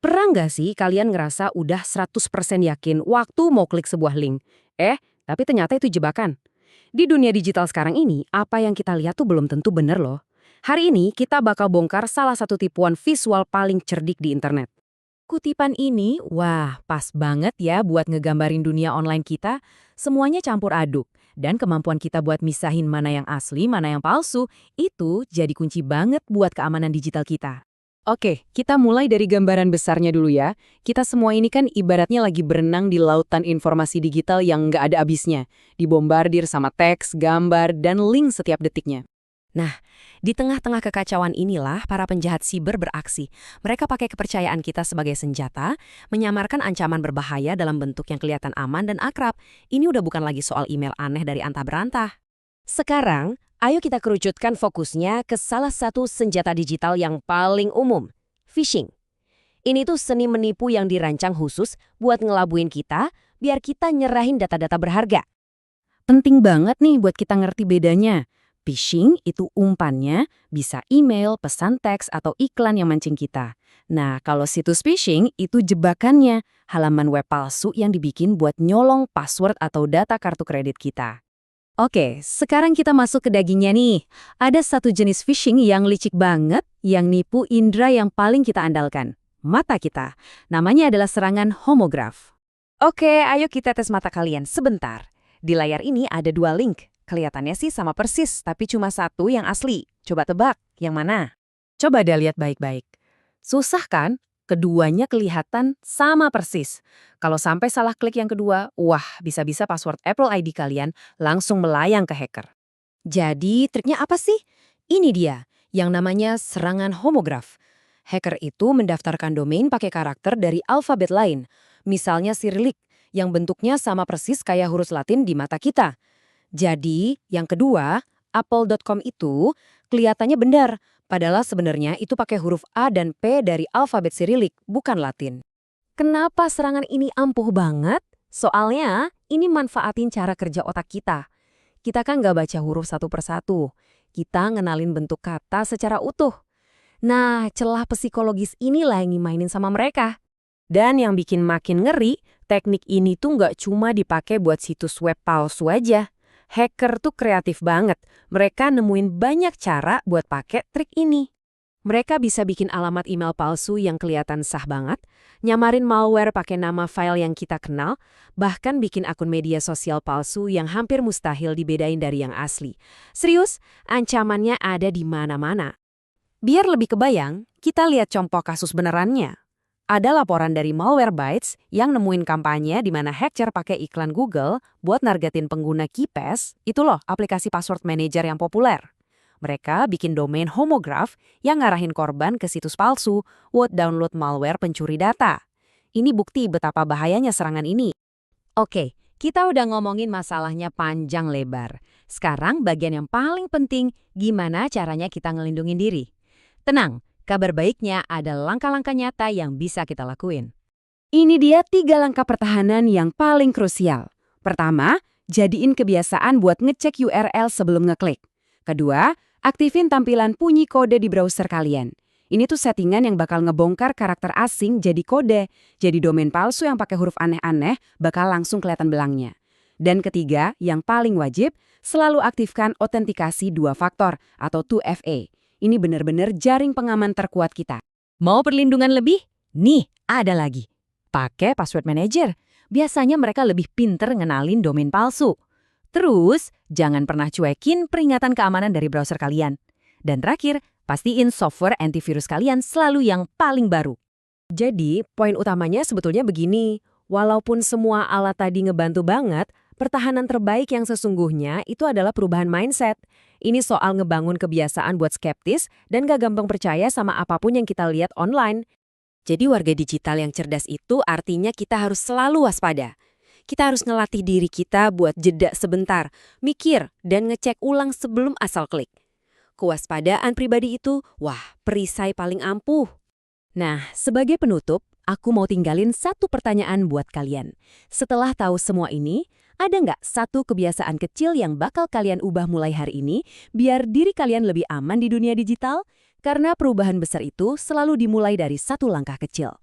Pernah nggak sih kalian ngerasa udah 100% yakin waktu mau klik sebuah link? Tapi ternyata itu jebakan. Di dunia digital sekarang ini, apa yang kita lihat tuh belum tentu bener loh. Hari ini kita bakal bongkar salah satu tipuan visual paling cerdik di internet. Kutipan ini, wah pas banget ya buat ngegambarin dunia online kita. Semuanya campur aduk. Dan kemampuan kita buat misahin mana yang asli, mana yang palsu, itu jadi kunci banget buat keamanan digital kita. Oke, kita mulai dari gambaran besarnya dulu ya. Kita semua ini kan ibaratnya lagi berenang di lautan informasi digital yang nggak ada habisnya. Dibombardir sama teks, gambar, dan link setiap detiknya. Nah, di tengah-tengah kekacauan inilah para penjahat siber beraksi. Mereka pakai kepercayaan kita sebagai senjata, menyamarkan ancaman berbahaya dalam bentuk yang kelihatan aman dan akrab. Ini udah bukan lagi soal email aneh dari antah berantah. Sekarang, ayo kita kerucutkan fokusnya ke salah satu senjata digital yang paling umum, phishing. Ini tuh seni menipu yang dirancang khusus buat ngelabuin kita, biar kita nyerahin data-data berharga. Penting banget nih buat kita ngerti bedanya. Phishing itu umpannya bisa email, pesan teks, atau iklan yang mancing kita. Nah, kalau situs phishing itu jebakannya, halaman web palsu yang dibikin buat nyolong password atau data kartu kredit kita. Oke, sekarang kita masuk ke dagingnya nih. Ada satu jenis phishing yang licik banget, yang nipu indera yang paling kita andalkan. Mata kita. Namanya adalah serangan homograf. Oke, ayo kita tes mata kalian sebentar. Di layar ini ada dua link. Kelihatannya sih sama persis, tapi cuma satu yang asli. Coba tebak, yang mana? Coba deh lihat baik-baik. Susah kan? Keduanya kelihatan sama persis. Kalau sampai salah klik yang kedua, wah, bisa-bisa password Apple ID kalian langsung melayang ke hacker. Jadi, triknya apa sih? Ini dia, yang namanya serangan homograf. Hacker itu mendaftarkan domain pakai karakter dari alfabet lain. Misalnya Cyrillic, yang bentuknya sama persis kayak huruf Latin di mata kita. Jadi, yang kedua, apple.com itu kelihatannya benar, padahal sebenarnya itu pakai huruf A dan P dari alfabet Cyrillic, bukan Latin. Kenapa serangan ini ampuh banget? Soalnya, ini manfaatin cara kerja otak kita. Kita kan nggak baca huruf satu persatu. Kita ngenalin bentuk kata secara utuh. Nah, celah psikologis inilah yang dimainin sama mereka. Dan yang bikin makin ngeri, teknik ini tuh nggak cuma dipakai buat situs web palsu aja. Hacker tuh kreatif banget. Mereka nemuin banyak cara buat pakai trik ini. Mereka bisa bikin alamat email palsu yang kelihatan sah banget, nyamarin malware pakai nama file yang kita kenal, bahkan bikin akun media sosial palsu yang hampir mustahil dibedain dari yang asli. Serius, ancamannya ada di mana-mana. Biar lebih kebayang, kita lihat contoh kasus benerannya. Ada laporan dari Malwarebytes yang nemuin kampanye di mana hacker pakai iklan Google buat nargetin pengguna KeyPass, itu loh aplikasi password manager yang populer. Mereka bikin domain homograf yang ngarahin korban ke situs palsu buat download malware pencuri data. Ini bukti betapa bahayanya serangan ini. Oke, kita udah ngomongin masalahnya panjang lebar. Sekarang bagian yang paling penting, gimana caranya kita ngelindungin diri. Tenang. Kabar baiknya ada langkah-langkah nyata yang bisa kita lakuin. Ini dia 3 langkah pertahanan yang paling krusial. Pertama, jadiin kebiasaan buat ngecek URL sebelum ngeklik. Kedua, aktifin tampilan bunyi kode di browser kalian. Ini tuh settingan yang bakal ngebongkar karakter asing jadi kode. Jadi domain palsu yang pakai huruf aneh-aneh bakal langsung kelihatan belangnya. Dan ketiga, yang paling wajib, selalu aktifkan autentikasi 2 faktor atau 2FA. Ini benar-benar jaring pengaman terkuat kita. Mau perlindungan lebih? Nih, ada lagi. Pakai password manager. Biasanya mereka lebih pinter ngenalin domain palsu. Terus, jangan pernah cuekin peringatan keamanan dari browser kalian. Dan terakhir, pastiin software antivirus kalian selalu yang paling baru. Jadi, poin utamanya sebetulnya begini. Walaupun semua alat tadi ngebantu banget, pertahanan terbaik yang sesungguhnya itu adalah perubahan mindset. Ini soal ngebangun kebiasaan buat skeptis dan gak gampang percaya sama apapun yang kita lihat online. Jadi warga digital yang cerdas itu artinya kita harus selalu waspada. Kita harus ngelatih diri kita buat jeda sebentar, mikir, dan ngecek ulang sebelum asal klik. Kewaspadaan pribadi itu, wah, perisai paling ampuh. Nah, sebagai penutup, aku mau tinggalin satu pertanyaan buat kalian. Setelah tahu semua ini, ada nggak satu kebiasaan kecil yang bakal kalian ubah mulai hari ini biar diri kalian lebih aman di dunia digital? Karena perubahan besar itu selalu dimulai dari satu langkah kecil.